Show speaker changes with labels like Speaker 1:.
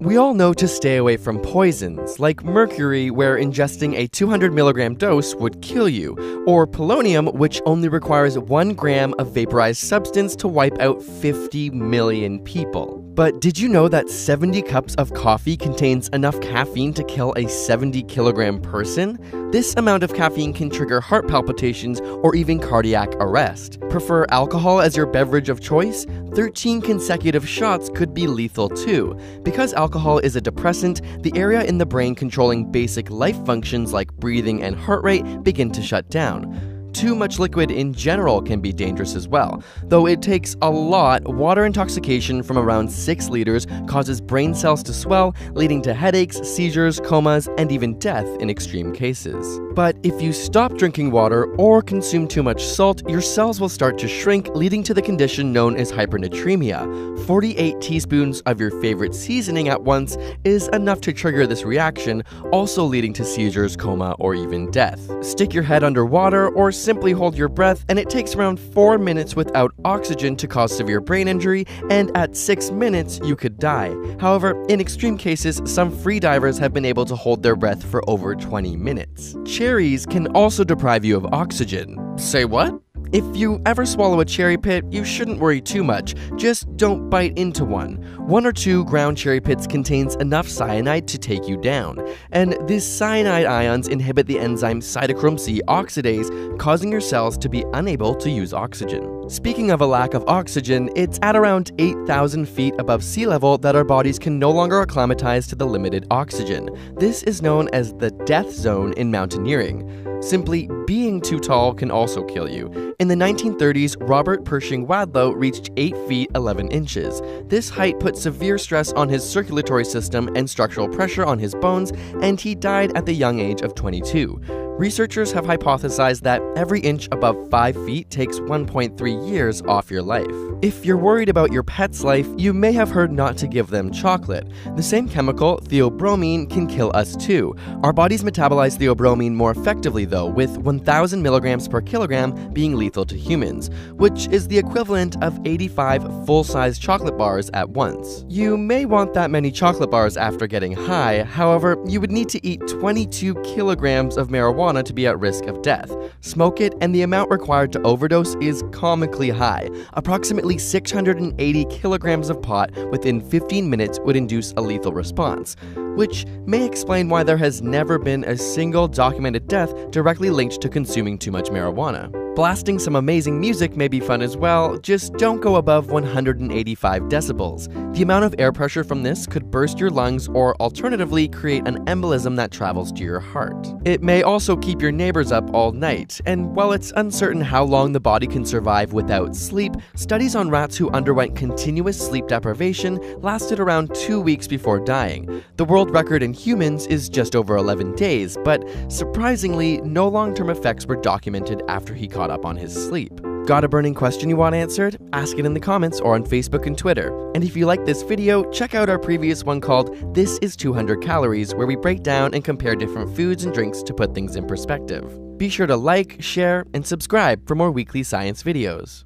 Speaker 1: We all know to stay away from poisons, like mercury, where ingesting a 200 milligram dose would kill you, or polonium, which only requires 1 gram of vaporized substance to wipe out 50 million people. But did you know that 70 cups of coffee contains enough caffeine to kill a 70 kilogram person? This amount of caffeine can trigger heart palpitations or even cardiac arrest. Prefer alcohol as your beverage of choice? 13 consecutive shots could be lethal too. Because alcohol is a depressant, the area in the brain controlling basic life functions like breathing and heart rate begin to shut down. Too much liquid in general can be dangerous as well. Though it takes a lot, water intoxication from around 6 liters causes brain cells to swell, leading to headaches, seizures, comas, and even death in extreme cases. But if you stop drinking water or consume too much salt, your cells will start to shrink, leading to the condition known as hypernatremia. 48 teaspoons of your favorite seasoning at once is enough to trigger this reaction, also leading to seizures, coma, or even death. Stick your head underwater or simply hold your breath, and it takes around 4 minutes without oxygen to cause severe brain injury, and at 6 minutes you could die. However, in extreme cases, some free divers have been able to hold their breath for over 20 minutes. Cherries can also deprive you of oxygen. Say what? If you ever swallow a cherry pit, you shouldn't worry too much, just don't bite into one. 1 or 2 ground cherry pits contains enough cyanide to take you down, and these cyanide ions inhibit the enzyme cytochrome C oxidase, causing your cells to be unable to use oxygen. Speaking of a lack of oxygen, it's at around 8,000 feet above sea level that our bodies can no longer acclimatize to the limited oxygen. This is known as the death zone in mountaineering. Simply being too tall can also kill you. In the 1930s, Robert Pershing Wadlow reached 8 feet 11 inches. This height put severe stress on his circulatory system and structural pressure on his bones, and he died at the young age of 22. Researchers have hypothesized that every inch above 5 feet takes 1.3 years off your life. If you're worried about your pet's life, you may have heard not to give them chocolate. The same chemical, theobromine, can kill us too. Our bodies metabolize theobromine more effectively though, with 1,000 milligrams per kilogram being lethal to humans, which is the equivalent of 85 full-size chocolate bars at once. You may want that many chocolate bars after getting high, however, you would need to eat 22 kilograms of marijuana to be at risk of death. Smoke it, and the amount required to overdose is comically high. Approximately 680 kilograms of pot within 15 minutes would induce a lethal response, which may explain why there has never been a single documented death directly linked to consuming too much marijuana. Blasting some amazing music may be fun as well, just don't go above 185 decibels. The amount of air pressure from this could burst your lungs or alternatively create an embolism that travels to your heart. It may also keep your neighbors up all night, and while it's uncertain how long the body can survive without sleep, studies on rats who underwent continuous sleep deprivation lasted around 2 weeks before dying. The world record in humans is just over 11 days, but surprisingly, no long-term effects were documented after he caught up on his sleep. Got a burning question you want answered? Ask it in the comments or on Facebook and Twitter. And if you like this video, check out our previous one called This is 200 Calories, where we break down and compare different foods and drinks to put things in perspective. Be sure to like, share, and subscribe for more weekly science videos.